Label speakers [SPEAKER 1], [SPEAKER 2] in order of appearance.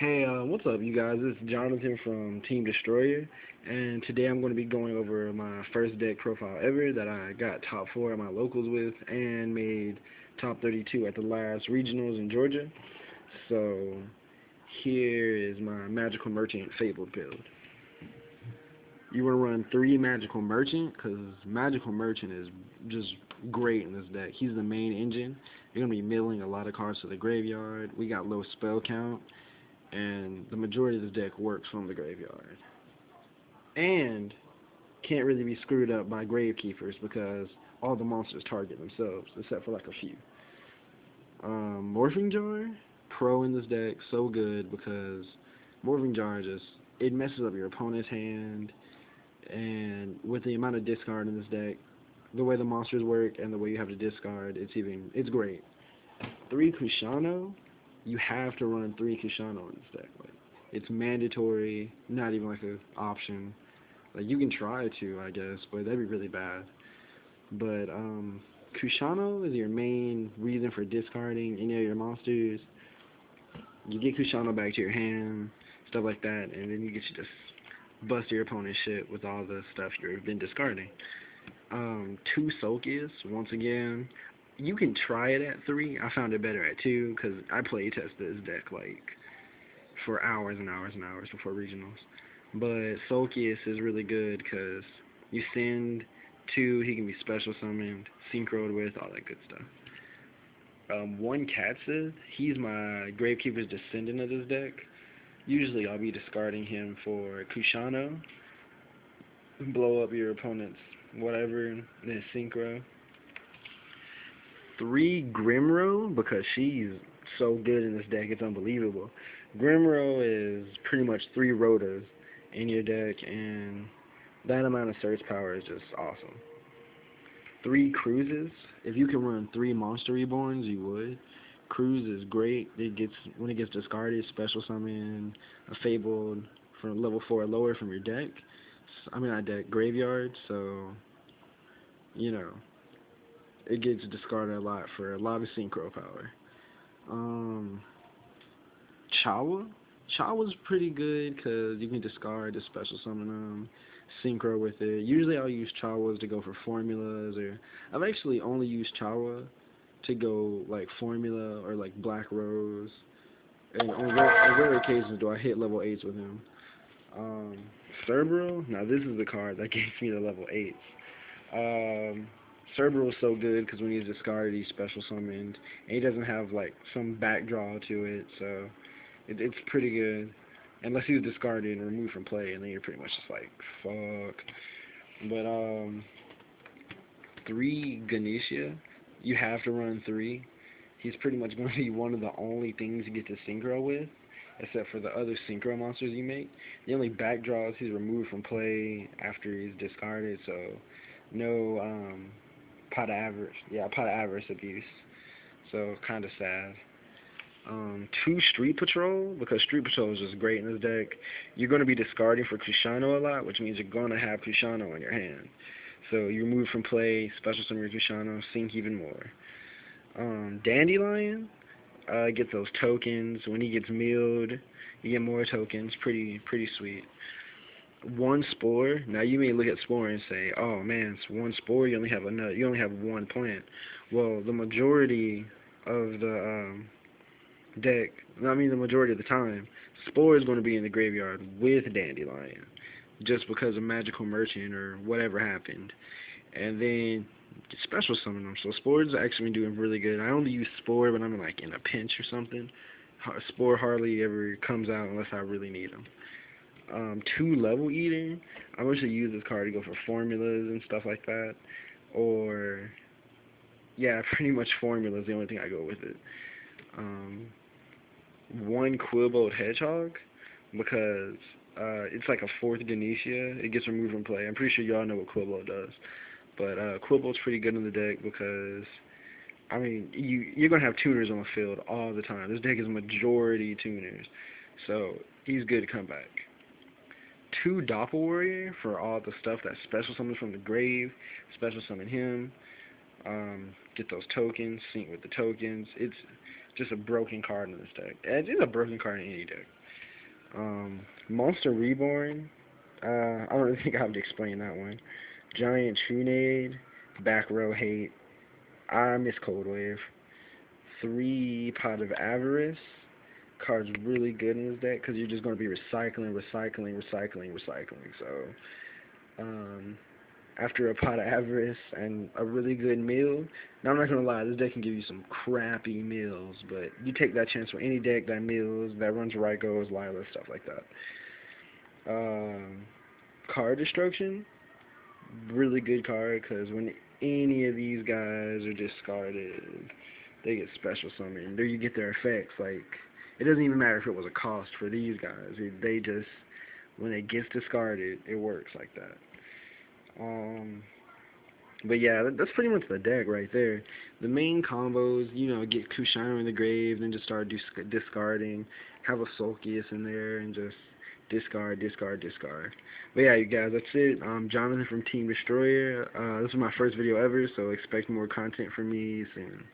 [SPEAKER 1] Hey, what's up, you guys? This is Jonathan from Team Destroyer, and today I'm going to be going over my first deck profile ever that I got top 4 at my locals with and made top 32 at the last regionals in Georgia. So, here is my Magical Merchant Fabled build. You want to run 3 Magical Merchant, because Magical Merchant is just great in this deck. He's the main engine. You're going to be milling a lot of cards to the graveyard. We got low spell count, and the majority of the deck works from the graveyard. And can't really be screwed up by Gravekeepers because all the monsters target themselves, except for like a few. Morphing Jar, pro in this deck, so good because Morphing Jar it messes up your opponent's hand, and with the amount of discard in this deck, the way the monsters work and the way you have to discard, it's great. 3 Kushano, you have to run 3 Kushano in this deck. Like, it's mandatory, not even like an option. Like, you can try to, I guess, but that'd be really bad. But Kushano is your main reason for discarding any of your monsters. You get Kushano back to your hand, stuff like that, and then you get to just bust your opponent's shit with all the stuff you've been discarding. 2 Sulcus, once again, you can try it at 3. I found it better at 2 because I play tested this deck like for hours and hours and hours before regionals. But Sulcus is really good because you send 2, he can be special summoned, synchroed with, all that good stuff. 1 Katsu, he's my Gravekeeper's descendant of this deck. Usually I'll be discarding him for Kushano, blow up your opponent's whatever, and then synchro. 3 Grimro, because she's so good in this deck, it's unbelievable. Grimro is pretty much 3 Rotas in your deck, and that amount of search power is just awesome. 3 Cruises, if you can run 3 Monster Reborns, you would. Cruise is great. When it gets discarded, special summon a Fabled from level 4 or lower from your deck. Not deck, graveyard, so, you know, it gets discarded a lot for a lot of synchro power. Chawa's pretty good because you can discard the special summon them, synchro with it. Usually I'll use Chawas to go for formulas, or I've actually only used Chawa to go like formula or like Black Rose, and on rare occasions do I hit level 8s with him. Cerberus, now this is the card that gave me the level 8s. Cerberus is so good because when he's discarded, he's special summoned, and he doesn't have like some backdraw to it, so it's pretty good. Unless he's discarded and removed from play, and then you're pretty much just like, fuck. But 3 Ganesha, you have to run 3. He's pretty much going to be one of the only things you get to synchro with, except for the other synchro monsters you make. The only backdraw is he's removed from play after he's discarded, so no pot of avarice abuse. So kind of sad. 2 Street Patrol, because Street Patrol is just great in this deck. You're going to be discarding for Kushano a lot, which means you're going to have Kushano in your hand. So you remove from play, special summon your Kushano, sync even more. Dandelion, get those tokens. When he gets milled, you get more tokens. Pretty sweet. 1 Spore. Now you may look at Spore and say, "Oh man, it's 1 Spore. You only have 1 plant." Well, the majority of the deck, the majority of the time, Spore is going to be in the graveyard with Dandelion, just because of Magical Merchant or whatever happened. And then special summon them. So Spore is actually doing really good. I only use Spore when I'm in a pinch or something. Spore hardly ever comes out unless I really need them. 2 Level Eater. I usually use this card to go for formulas and stuff like that. Or, yeah, pretty much formula is the only thing I go with it. 1 Quillbolt Hedgehog, because it's like a 4th Ganesha. It gets removed from play. I'm pretty sure y'all know what Quillbolt does. But Quillbolt's pretty good in the deck because, you're going to have tuners on the field all the time. This deck is majority tuners. So, he's good to come back. 2 Doppel Warrior for all the stuff that special summons from the grave. Special summon him. Get those tokens, sync with the tokens. It's just a broken card in this deck. It's a broken card in any deck. Monster Reborn. I don't really think I have to explain that one. Giant Trunade. Back Row Hate. I miss Cold Wave. 3 Pot of Avarice. Card's really good in this deck because you're just going to be recycling. So, um, after a Pot of Avarice and a really good meal, now I'm not going to lie, this deck can give you some crappy meals, but you take that chance with any deck that mills, that runs Rykos, Lila, stuff like that. Card Destruction, really good card because when any of these guys are discarded, they get special summoned. There you get their effects. Like, it doesn't even matter if it was a cost for these guys. They just, when it gets discarded, it works like that. But yeah, that's pretty much the deck right there. The main combos, get Kushano in the grave, then just start discarding. Have a Sulkius in there, and just discard. But yeah, you guys, that's it. Jonathan from Team Destroyer. This is my first video ever, so expect more content from me soon.